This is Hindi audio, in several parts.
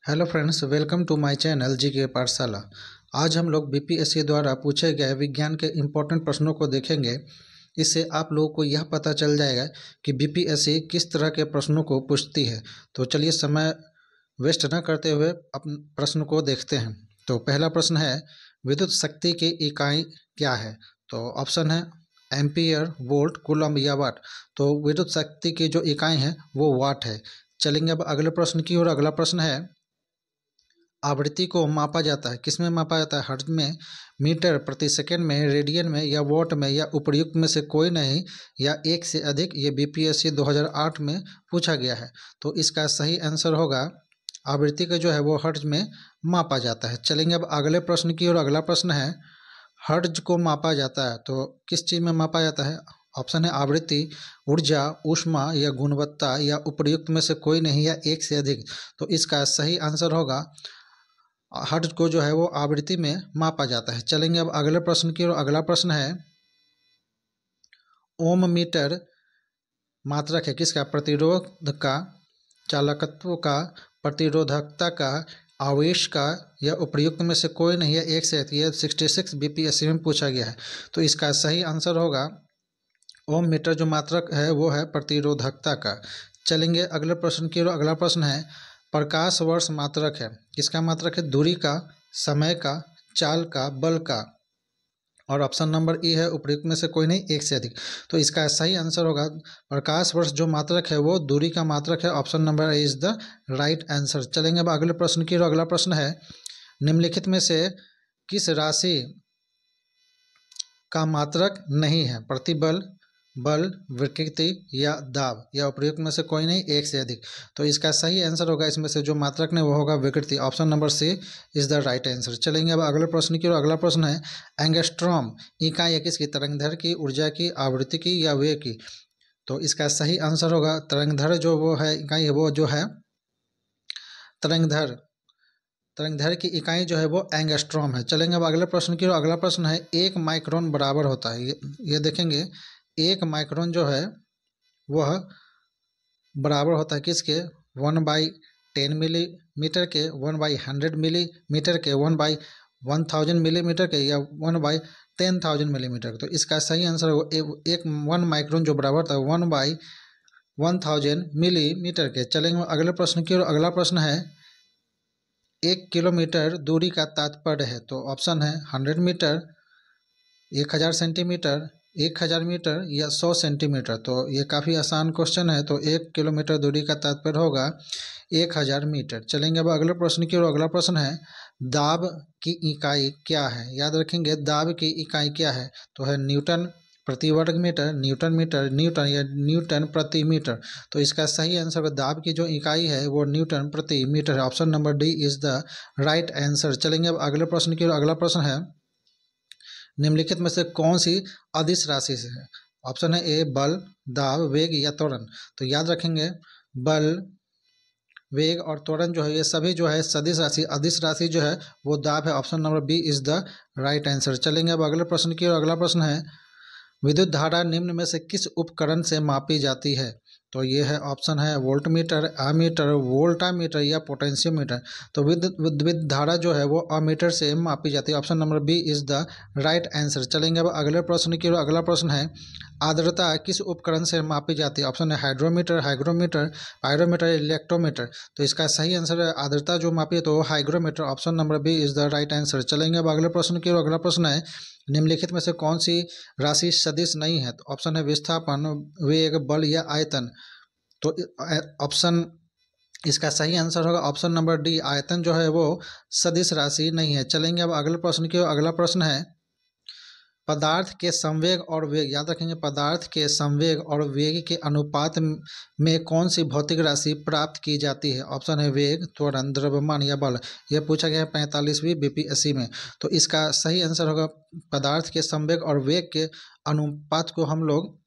Hello friends, welcome to my channel GK Pathshala. आज हम लोग बीपीएससी द्वारा पूछे गए विज्ञान के इम्पोर्टेंट प्रश्नों को देखेंगे। इससे आप लोगों को यह पता चल जाएगा कि बीपीएससी किस तरह के प्रश्नों को पूछती है। तो चलिए समय वेस्ट न करते हुए अपन प्रश्न को देखते हैं। तो पहला प्रश्न है, विद्युत शक्ति की इकाई क्या है? तो ऑप्शन है एम्पियर, वोल्ट, कूलम या वाट। तो विद्युत शक्ति की जो इकाई है वो वाट है। चलेंगे अब अगले प्रश्न की ओर। अगला प्रश्न है, आवृत्ति को मापा जाता है, किसमें मापा जाता है? हर्ट्ज में, मीटर प्रति सेकंड में, रेडियन में या वॉट में, या उपर्युक्त में से कोई नहीं, या एक से अधिक। ये बीपीएससी 2008 में पूछा गया है। तो इसका सही आंसर होगा आवृत्ति का जो है वो हर्ट्ज में मापा जाता है। चलेंगे अब अगले प्रश्न की ओर। अगला प्रश्न है, हर्ट्ज को मापा जाता है तो किस चीज़ में मापा जाता है? ऑप्शन है आवृत्ति, ऊर्जा, ऊष्मा या गुणवत्ता, या उपर्युक्त में से कोई नहीं, या एक से अधिक। तो इसका सही आंसर होगा हर्ट्ज को जो है वो आवृत्ति में मापा जाता है। चलेंगे अब अगले प्रश्न की ओर। अगला प्रश्न है, ओम मीटर मात्रक है किसका? प्रतिरोध का, चालकत्व का, प्रतिरोधकता का, आवेश का, या उपर्युक्त में से कोई नहीं है, एक से अधिक। यह 66 बीपीएससी में पूछा गया है। तो इसका सही आंसर होगा ओम मीटर जो मात्रक है वो है प्रतिरोधकता का। चलेंगे अगले प्रश्न की ओर। अगला प्रश्न है, प्रकाश वर्ष मात्रक है किसका? मात्रक है दूरी का, समय का, चाल का, बल का। और ऑप्शन नंबर ई है उपर्युक्त में से कोई नहीं, एक से अधिक। तो इसका सही आंसर होगा प्रकाश वर्ष जो मात्रक है वो दूरी का मात्रक है। Option number A is the right answer. चलेंगे अब अगले प्रश्न की ओर। अगला प्रश्न है, निम्नलिखित में से किस राशि का मात्रक नहीं है? प्रतिबल, बल, विकृति या दाब, या उपर्युक्त में से कोई नहीं, एक से अधिक। तो इसका सही आंसर होगा इसमें से जो मात्रक नहीं वो होगा विकृति। Option number C is the right answer. चलेंगे अब अगले प्रश्न की ओर। अगला प्रश्न है, एंगस्ट्रॉम इकाई है किसकी? तरंगदैर्घ्य की, ऊर्जा की, आवृत्ति की या वेग की। तो इसका सही आंसर होगा तरंगदैर्घ्य जो वो है इकाई है वो जो है तरंगदैर्घ्य। तरंगदैर्घ्य की इकाई जो है वो एंगस्ट्रॉम है। चलेंगे अब अगले प्रश्न की ओर। अगला प्रश्न है, 1 माइक्रोन बराबर होता है, ये देखेंगे 1 माइक्रोन जो है वह बराबर होता है किसके? 1/10 मिलीमीटर के, 1/100 मिलीमीटर के, 1/1000 मिलीमीटर के, या 1/10,000 मिलीमीटर। तो इसका सही आंसर होगा 1 माइक्रोन जो बराबर होता है 1/1000 मिलीमीटर के। चलेंगे अगले प्रश्न की ओर। अगला प्रश्न है, 1 किलोमीटर दूरी का तात्पर्य है। तो ऑप्शन है 100 मीटर, 1000 सेंटीमीटर, 1000 मीटर या 100 सेंटीमीटर। तो ये काफ़ी आसान क्वेश्चन है। तो 1 किलोमीटर दूरी का तात्पर्य होगा 1000 मीटर। चलेंगे अब अगले प्रश्न की ओर। अगला प्रश्न है, दाब की इकाई क्या है? याद रखेंगे दाब की इकाई क्या है? तो है न्यूटन प्रति वर्ग मीटर, न्यूटन मीटर, न्यूटन या न्यूटन प्रति मीटर। तो इसका सही आंसर दाब की जो इकाई है वो न्यूटन प्रति मीटर है। Option number D is the right answer. चलेंगे अब अगले प्रश्न की ओर। अगला प्रश्न है, निम्नलिखित में से कौन सी अदिश राशि से है? ऑप्शन है ए बल, दाब, वेग या त्वरण। तो याद रखेंगे बल, वेग और त्वरण जो है ये सभी जो है सदिश राशि, अदिश राशि जो है वो दाब है। Option number B is the right answer. चलेंगे अब अगले प्रश्न की ओर। अगला प्रश्न है, विद्युत धारा निम्न में से किस उपकरण से मापी जाती है? तो ये है ऑप्शन है वोल्टमीटर, एमीटर, वोल्टामीटर या पोटेंशियोमीटर। तो विद्युत धारा जो है वो अमीटर से मापी जाती है। Option number B is the right answer. चलेंगे अब अगले प्रश्न की ओर। अगला प्रश्न है, आर्द्रता किस उपकरण से मापी जाती है? ऑप्शन है हाइड्रोमीटर, हाइग्रोमीटर, पायरोमीटर, इलेक्ट्रोमीटर। तो इसका सही आंसर है आर्द्रता जो मापी है तो hygrometer. Option number B is the right answer. चलेंगे अब अगले प्रश्न की ओर। अगला प्रश्न है, निम्नलिखित में से कौन सी राशि सदिश नहीं है? तो ऑप्शन है विस्थापन, वेग, बल या आयतन। तो ऑप्शन इसका सही आंसर होगा ऑप्शन नंबर डी, आयतन जो है वो सदिश राशि नहीं है। चलेंगे अब अगले प्रश्न की ओर। अगला प्रश्न है, पदार्थ के संवेग और वेग, याद रखेंगे पदार्थ के संवेग और वेग के अनुपात में कौन सी भौतिक राशि प्राप्त की जाती है? ऑप्शन है वेग, त्वरण, द्रव्यमान या बल। यह पूछा गया है 45वीं बीपीएससी में। तो इसका सही आंसर होगा पदार्थ के संवेग और वेग के अनुपात को हम लोग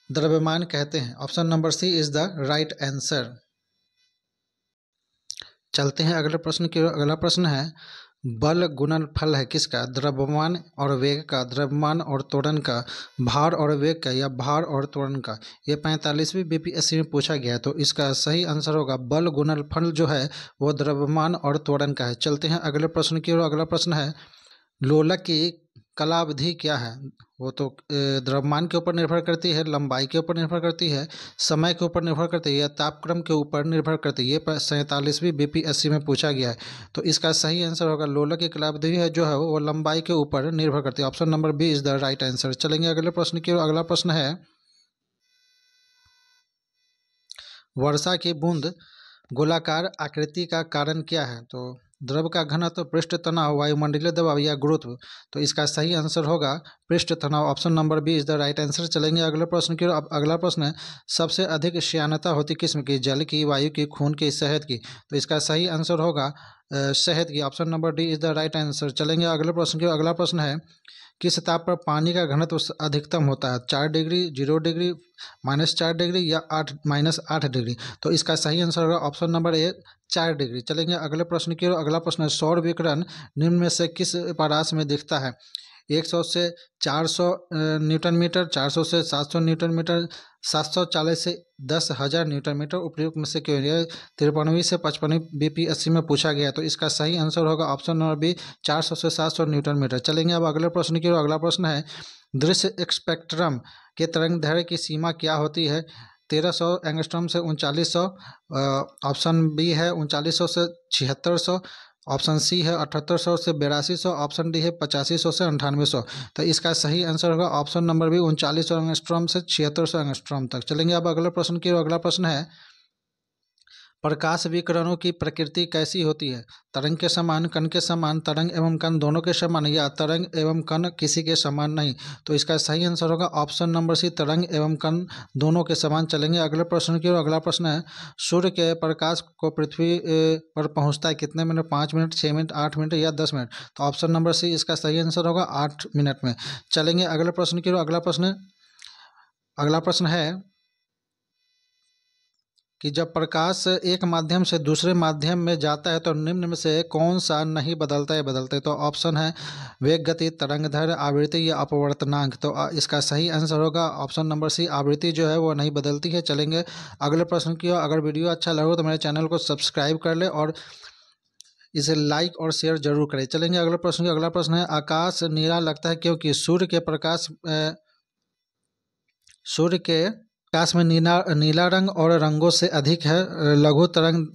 द्रव्यमान कहते हैं। Option number C is the right answer. चलते हैं अगले प्रश्न की ओर। अगला प्रश्न है, बल गुणनफल है किसका? द्रव्यमान और वेग का, द्रव्यमान और त्वरण का, भार और वेग का, या भार और त्वरण का। ये 45वीं बीपीएससी में पूछा गया है, तो इसका सही आंसर होगा बल गुणनफल जो है वो द्रव्यमान और त्वरण का है। चलते हैं अगले प्रश्न की ओर। अगला प्रश्न है लोलक की कलावधि क्या है? वो तो द्रव्यमान के ऊपर निर्भर करती है, लंबाई के ऊपर निर्भर करती है, समय के ऊपर निर्भर करती है, या तापक्रम के ऊपर निर्भर करती है। ये 47वीं बीपीएससी में पूछा गया है, तो इसका सही आंसर होगा लोलक की कलावधि है जो है वो लंबाई के ऊपर निर्भर करती है। Option number B is the right answer. चलेंगे अगले प्रश्न की ओर। अगला प्रश्न है वर्षा की बूंद गोलाकार आकृति का कारण क्या है? तो द्रव का घनत्व, पृष्ठ तनाव, वायुमंडलीय दबाव या गुरुत्व। तो इसका सही आंसर होगा पृष्ठ तनाव। Option number B is the right answer. चलेंगे अगले प्रश्न की ओर। अब अगला प्रश्न है सबसे अधिक श्यानता होती किस्म की? जल की, वायु की, खून की, शहद की। तो इसका सही आंसर होगा शहद की। Option number D is the right answer. चलेंगे अगले प्रश्न की ओर। अगला प्रश्न है किस ताप पर पानी का घनत्व अधिकतम होता है? 4 डिग्री, 0 डिग्री, -4 डिग्री या -8 डिग्री। तो इसका सही आंसर होगा ऑप्शन नंबर ए 4 डिग्री। चलेंगे अगले प्रश्न की ओर। अगला प्रश्न है सौर विकिरण निम्न में से किस परास में दिखता है? 100 से 400 न्यूटन मीटर, 400 से 700 न्यूटन मीटर, 740 से 10,000 न्यूटन मीटर। उपयुक्त में से क्यों? यह 53वीं से 55वीं बीपीएससी में पूछा गया, तो इसका सही आंसर होगा ऑप्शन नंबर बी 400 से 700 न्यूटन मीटर। चलेंगे अब अगले प्रश्न की ओर। अगला प्रश्न है दृश्य स्पेक्ट्रम के तरंग दैर्घ्य की सीमा क्या होती है? 1300 एंगस्ट्रॉम से 3900, ऑप्शन बी है 3900 से 7600, ऑप्शन सी है 7800 से 8200, ऑप्शन डी है 8500 से 9800। तो इसका सही आंसर होगा ऑप्शन नंबर बी 3900 एंगस्ट्रॉम से 7600 एंगस्ट्रॉम तक। चलेंगे अब अगले प्रश्न की ओर। अगला प्रश्न है प्रकाश विकिरणों की प्रकृति कैसी होती है? तरंग के समान, कण के समान, तरंग एवं कण दोनों के समान, या तरंग एवं कण किसी के समान नहीं। तो इसका सही आंसर होगा ऑप्शन नंबर सी तरंग एवं कण दोनों के समान। चलेंगे अगले प्रश्न की ओर। अगला प्रश्न है सूर्य के प्रकाश को पृथ्वी पर पहुंचता है कितने मिनट? 5 मिनट, 6 मिनट, 8 मिनट या 10 मिनट। तो ऑप्शन नंबर सी इसका सही आंसर होगा 8 मिनट में। चलेंगे अगले प्रश्न की ओर। अगला प्रश्न है कि जब प्रकाश एक माध्यम से दूसरे माध्यम में जाता है तो निम्न में से कौन सा नहीं बदलता है? तो ऑप्शन है वेग, गति, तरंगदैर्घ्य, आवृत्ति या अपवर्तनांक। तो इसका सही आंसर होगा ऑप्शन नंबर सी आवृत्ति जो है वो नहीं बदलती है। चलेंगे अगले प्रश्न की ओर। अगर वीडियो अच्छा लगे तो मेरे चैनल को सब्सक्राइब कर ले और इसे लाइक और शेयर जरूर करें। चलेंगे अगले प्रश्न की। अगला प्रश्न है आकाश नीला लगता है क्योंकि? सूर्य के प्रकाश में नीला रंग और रंगों से अधिक है। लघु तरंग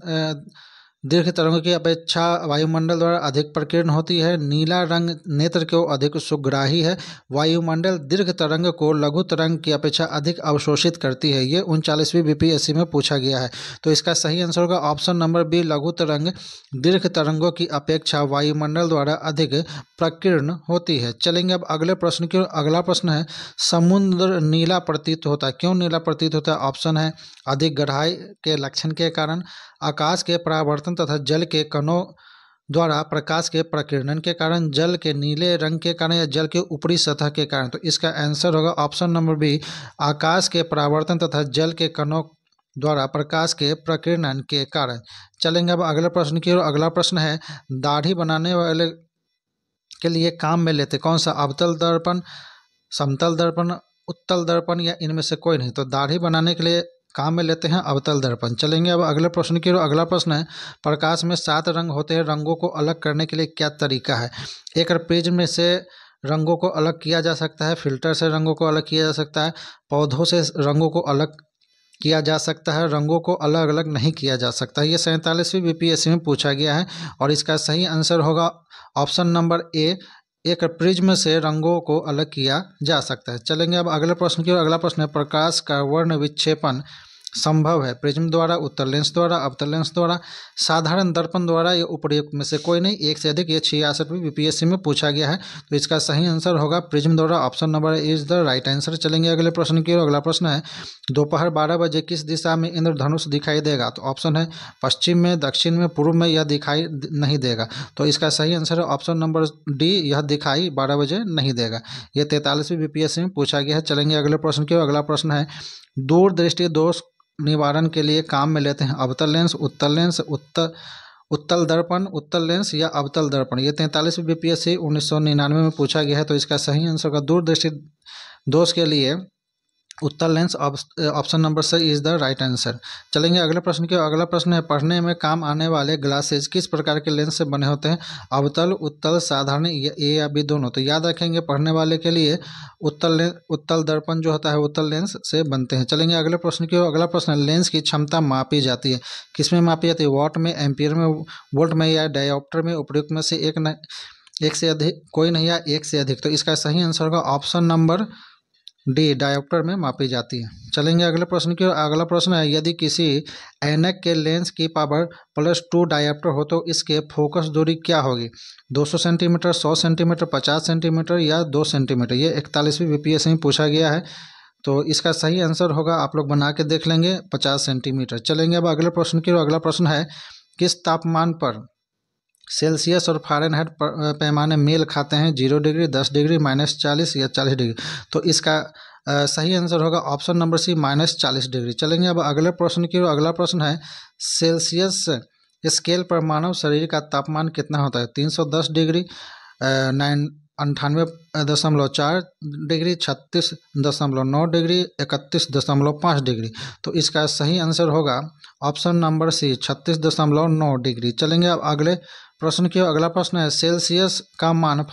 दीर्घ तरंगों की अपेक्षा वायुमंडल द्वारा अधिक प्रकीर्ण होती है। नीला रंग नेत्र को अधिक सुग्राही है। वायुमंडल दीर्घ तरंग को लघु तरंग की अपेक्षा अधिक अवशोषित करती है। ये 39वीं बीपीएससी में पूछा गया है, तो इसका सही आंसर होगा ऑप्शन नंबर बी लघु तरंग दीर्घ तरंगों की अपेक्षा वायुमंडल द्वारा अधिक प्रकीर्ण होती है। चलेंगे अब अगले प्रश्न की ओर। अगला प्रश्न है समुद्र नीला प्रतीत होता है क्यों? नीला प्रतीत होता है। ऑप्शन है अधिक गहराई के लक्षण के कारण, आकाश के परावर्तन तथा जल के कणों द्वारा प्रकाश के प्रकीर्णन के कारण, जल के नीले रंग के कारण, या जल के ऊपरी सतह के कारण। तो इसका आंसर होगा ऑप्शन नंबर बी आकाश के परावर्तन तथा जल के कणों द्वारा प्रकाश के प्रकीर्णन के कारण। चलेंगे अब अगले प्रश्न की ओर। अगला प्रश्न है दाढ़ी बनाने वाले के लिए काम में लेते कौन सा? अवतल दर्पण, समतल दर्पण, उत्तल दर्पण या इनमें से कोई नहीं। तो दाढ़ी बनाने के लिए काम में लेते हैं अवतल दर्पण। चलेंगे अब अगले प्रश्न की ओर। अगला प्रश्न है प्रकाश में 7 रंग होते हैं, रंगों को अलग करने के लिए क्या तरीका है? एक प्रिज्म में से रंगों को अलग किया जा सकता है, फिल्टर से रंगों को अलग किया जा सकता है, पौधों से रंगों को अलग किया जा सकता है, रंगों को अलग अलग नहीं किया जा सकता। ये 47वीं बीपीएससी में पूछा गया है और इसका सही आंसर होगा ऑप्शन नंबर ए एक प्रिज्म से रंगों को अलग किया जा सकता है। चलेंगे अब अगले प्रश्न की ओर। अगला प्रश्न है प्रकाश का वर्ण विक्षेपण संभव है प्रिज्म द्वारा, उत्तल लेंस द्वारा, अवतल लेंस द्वारा, साधारण दर्पण द्वारा, या उपयुक्त में से कोई नहीं। एक से अधिक। ये 66वीं बीपीएससी में पूछा गया है, तो इसका सही आंसर होगा प्रिज्म द्वारा। Option number is the right answer. चलेंगे अगले प्रश्न की ओर। अगला प्रश्न है दोपहर 12 बजे किस दिशा में इंद्रधनुष दिखाई देगा? तो ऑप्शन है पश्चिम में, दक्षिण में, पूर्व में, या दिखाई नहीं देगा। तो इसका सही आंसर है ऑप्शन नंबर डी यह दिखाई 12 बजे नहीं देगा। यह 43वीं बीपीएससी में पूछा गया है। चलेंगे अगले प्रश्न की ओर। अगला प्रश्न है दूरदृष्टि दोष निवारण के लिए काम में लेते हैं अवतल लेंस, उत्तल लेंस, उत्तल दर्पण, उत्तल लेंस या अवतल दर्पण। ये 43वीं बीपीएससी 1999 में पूछा गया है। तो इसका सही आंसर होगा दूरदृष्टि दोष के लिए उत्तल लेंस ऑप्शन नंबर से इज द राइट आंसर। चलेंगे अगले प्रश्न की। अगला प्रश्न है पढ़ने में काम आने वाले ग्लासेज किस प्रकार के लेंस से बने होते हैं? अवतल, उत्तल, साधारण, ए या बी दोनों। तो याद रखेंगे पढ़ने वाले के लिए उत्तल दर्पण जो होता है उत्तल लेंस से बनते हैं। चलेंगे अगले प्रश्न की। अगला प्रश्न है लेंस की क्षमता मापी जाती है, किसमें मापी जाती है? वॉट में, एम्पियर में, वोल्ट में या डायोप्टर में? उपयुक्त में से एक से अधिक, कोई नहीं या एक से अधिक। तो इसका सही आंसर होगा ऑप्शन नंबर डी, डायोप्टर में मापी जाती है। चलेंगे अगले प्रश्न की। अगला प्रश्न है यदि किसी ऐनक के लेंस की पावर +2 डायोप्टर हो तो इसके फोकस दूरी क्या होगी? 200 सेंटीमीटर, 100 सेंटीमीटर, 50 सेंटीमीटर या 2 सेंटीमीटर। ये 41वीं बीपीएससी में पूछा गया है। तो इसका सही आंसर होगा, आप लोग बना के देख लेंगे, 50 सेंटीमीटर। चलेंगे अब अगले प्रश्न की। अगला प्रश्न है किस तापमान पर सेल्सियस और फ़ारेनहाइट पैमाने मेल खाते हैं? 0 डिग्री, 10 डिग्री, -40 या 40 डिग्री। तो इसका सही आंसर होगा ऑप्शन नंबर सी, -40 डिग्री। चलेंगे अब अगले प्रश्न की। अगला प्रश्न है सेल्सियस स्केल पर मानव शरीर का तापमान कितना होता है? 310 डिग्री, 98.4 डिग्री, 36.9 डिग्री, 31.5 डिग्री। तो इसका सही आंसर होगा ऑप्शन नंबर सी, 36.9 डिग्री। चलेंगे अब अगले प्रश्न की। अगला प्रश्न है सेल्सियस का मान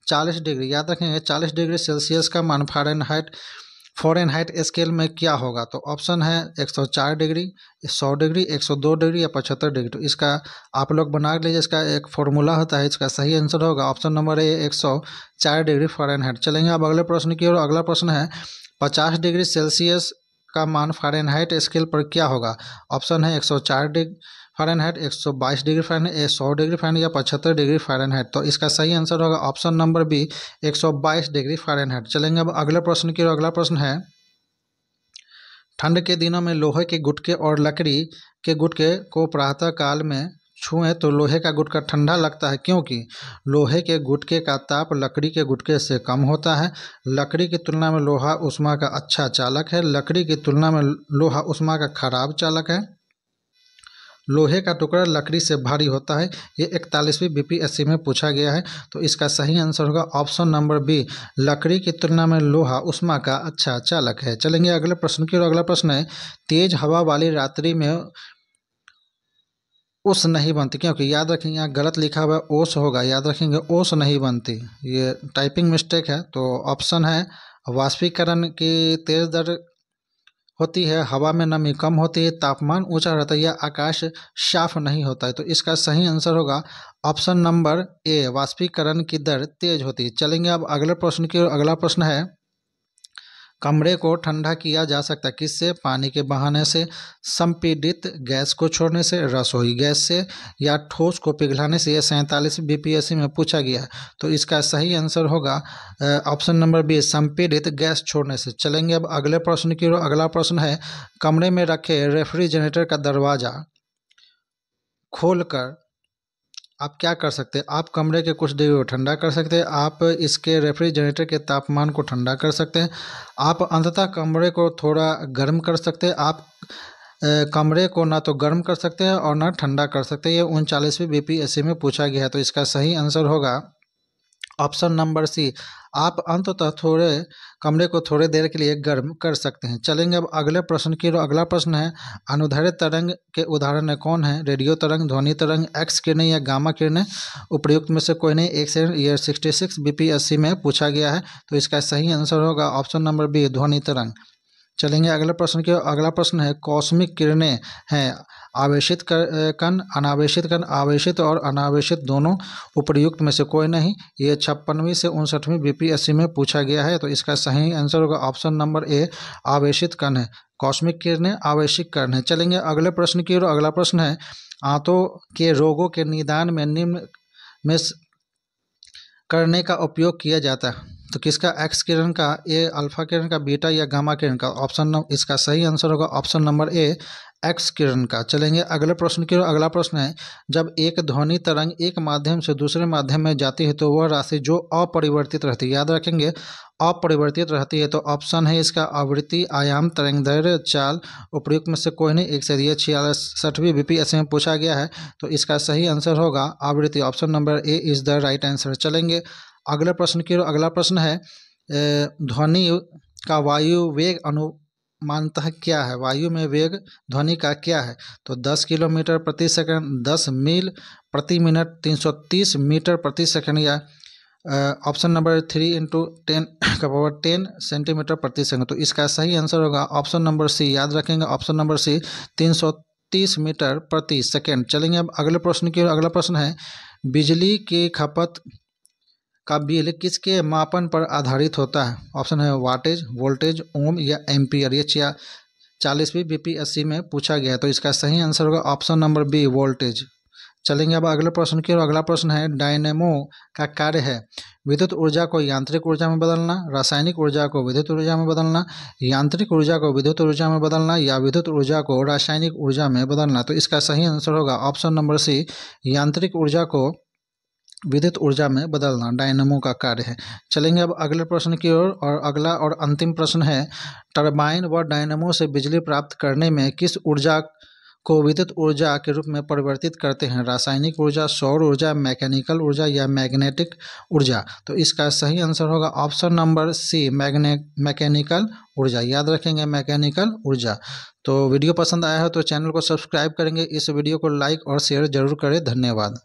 40 डिग्री, याद रखेंगे 40 डिग्री सेल्सियस का मान फ़ारेनहाइट स्केल में क्या होगा? तो ऑप्शन है 104 डिग्री, 100 डिग्री, 102 डिग्री या 75 डिग्री। तो इसका आप लोग बना लीजिए, इसका एक फॉर्मूला होता है। इसका सही आंसर होगा option number A, 104 degree Fahrenheit. चलेंगे अब अगले प्रश्न की ओर। अगला प्रश्न है 50 डिग्री सेल्सियस का मान फ़ारेनहाइट स्केल पर क्या होगा? ऑप्शन है 104 degree Fahrenheit, 122 degree Fahrenheit, 100 degree Fahrenheit या 75 डिग्री फ़ारेनहाइट। तो इसका सही आंसर होगा option number B, 122 degree Fahrenheit. चलेंगे अब अगले प्रश्न की। अगला प्रश्न है ठंड के दिनों में लोहे के गुटके और लकड़ी के गुटके को प्रातः काल में छुएं तो लोहे का गुटका ठंडा लगता है, क्योंकि लोहे के गुटके का ताप लकड़ी के गुटके से कम होता है। लकड़ी की तुलना में लोहा ऊष्मा का अच्छा चालक है। लकड़ी की तुलना में लोहा ऊष्मा का खराब चालक है। लोहे का टुकड़ा लकड़ी से भारी होता है। ये 41वीं बीपीएससी में पूछा गया है। तो इसका सही आंसर होगा ऑप्शन नंबर बी, लकड़ी की तुलना में लोहा ऊष्मा का अच्छा चालक है। चलेंगे अगले प्रश्न की। और अगला प्रश्न है तेज हवा वाली रात्रि में ओस नहीं बनती, क्योंकि याद रखेंगे यहाँ गलत लिखा हुआ है, ओस होगा, याद रखेंगे ओस नहीं बनती, ये टाइपिंग मिस्टेक है। तो ऑप्शन है वाष्पीकरण की तेज दर होती है, हवा में नमी कम होती है, तापमान ऊंचा रहता है या आकाश साफ नहीं होता है। तो इसका सही आंसर होगा ऑप्शन नंबर ए, वाष्पीकरण की दर तेज होती है। चलेंगे अब अगले प्रश्न की। अगला प्रश्न है कमरे को ठंडा किया जा सकता है किससे? पानी के बहाने से, संपीड़ित गैस को छोड़ने से, रसोई गैस से या ठोस को पिघलाने से। यह 47 बीपीएससी में पूछा गया है। तो इसका सही आंसर होगा ऑप्शन नंबर बी, संपीड़ित गैस छोड़ने से। चलेंगे अब अगले प्रश्न की ओर। अगला प्रश्न है कमरे में रखे रेफ्रिजरेटर का दरवाज़ा खोलकर आप क्या कर सकते हैं? आप कमरे के कुछ डिग्री को ठंडा कर सकते हैं, आप इसके रेफ्रिजरेटर के तापमान को ठंडा कर सकते हैं, आप अंततः कमरे को थोड़ा गर्म कर सकते हैं, आप कमरे को ना तो गर्म कर सकते हैं और ना ठंडा कर सकते हैं। ये 39वीं बीपीएससी में पूछा गया है। तो इसका सही आंसर होगा ऑप्शन नंबर सी, आप अंततः थोड़े कमरे को थोड़े देर के लिए गर्म कर सकते हैं। चलेंगे अब अगले प्रश्न की। अगला प्रश्न है अनुदैर्ध्य तरंग के उदाहरण कौन है? रेडियो तरंग, ध्वनि तरंग, एक्स किरणें या गामा किरणें? उपयुक्त में से कोई नहीं। एक से ये 66 बीपीएससी में पूछा गया है। तो इसका सही आंसर होगा ऑप्शन नंबर बी, ध्वनि तरंग। चलेंगे अगले प्रश्न की। अगला प्रश्न है कॉस्मिक किरणें हैं आवेशित कण, अनावेशित कण, आवेशित और अनावेशित दोनों? उपयुक्त में से कोई नहीं। ये 56वीं से 59वीं बीपीएससी में पूछा गया है। तो इसका सही आंसर होगा ऑप्शन नंबर ए, आवेशित कण है। कॉस्मिक किरणें आवेशित कण है। चलेंगे अगले प्रश्न की ओर। अगला प्रश्न है आंतों के रोगों के निदान में निम्न में करने का उपयोग किया जाता है। तो किसका? एक्स किरण का, ए अल्फा किरण का, बीटा या गामा किरण का? इसका सही आंसर होगा ऑप्शन नंबर ए, एक्स किरण का। चलेंगे अगले प्रश्न की ओर। अगला प्रश्न है जब एक ध्वनि तरंग एक माध्यम से दूसरे माध्यम में जाती है तो वह राशि जो अपरिवर्तित रहती है, याद रखेंगे अपरिवर्तित रहती है। तो ऑप्शन है इसका आवृत्ति, आयाम, तरंगदैर्घ्य, चाल। उपयुक्त में से कोई नहीं। 166वीं बीपीएससी में पूछा गया है, तो इसका सही आंसर होगा आवृत्ति। Option number A is the right answer. चलेंगे अगले प्रश्न की ओर। अगला प्रश्न है ध्वनि का वायु वेग अनुमानतः क्या है? वायु में वेग ध्वनि का क्या है? तो 10 किलोमीटर प्रति सेकंड, 10 मील प्रति मिनट, 330 मीटर प्रति सेकंड, या ऑप्शन नंबर 3 × 10⁻10 सेंटीमीटर प्रति सेकंड। तो इसका सही आंसर होगा ऑप्शन नंबर सी। याद रखेंगे ऑप्शन नंबर सी, 330 मीटर प्रति सेकंड। चलेंगे अब अगले प्रश्न की ओर। अगला प्रश्न है बिजली की खपत का बिल किसके मापन पर आधारित होता है? ऑप्शन है वाटेज, वोल्टेज, ओम या एम्पियर। ये 40वीं बीपीएससी में पूछा गया है, तो इसका सही आंसर होगा ऑप्शन नंबर बी, वोल्टेज। चलेंगे अब अगले प्रश्न की ओर। अगला प्रश्न है डायनेमो का कार्य है विद्युत ऊर्जा को यांत्रिक ऊर्जा में बदलना, रासायनिक ऊर्जा को विद्युत ऊर्जा में बदलना, यांत्रिक ऊर्जा को विद्युत ऊर्जा में बदलना, या विद्युत ऊर्जा को रासायनिक ऊर्जा में बदलना। तो इसका सही आंसर होगा ऑप्शन नंबर सी, यांत्रिक ऊर्जा को विद्युत ऊर्जा में बदलना डायनेमो का कार्य है। चलेंगे अब अगले प्रश्न की ओर। और अगला और अंतिम प्रश्न है टरबाइन व डायनेमो से बिजली प्राप्त करने में किस ऊर्जा को विद्युत ऊर्जा के रूप में परिवर्तित करते हैं? रासायनिक ऊर्जा, सौर ऊर्जा, मैकेनिकल ऊर्जा या मैग्नेटिक ऊर्जा। तो इसका सही आंसर होगा ऑप्शन नंबर सी, मैकेनिकल ऊर्जा। याद रखेंगे मैकेनिकल ऊर्जा। तो वीडियो पसंद आया हो तो चैनल को सब्सक्राइब करेंगे, इस वीडियो को लाइक और शेयर जरूर करें। धन्यवाद।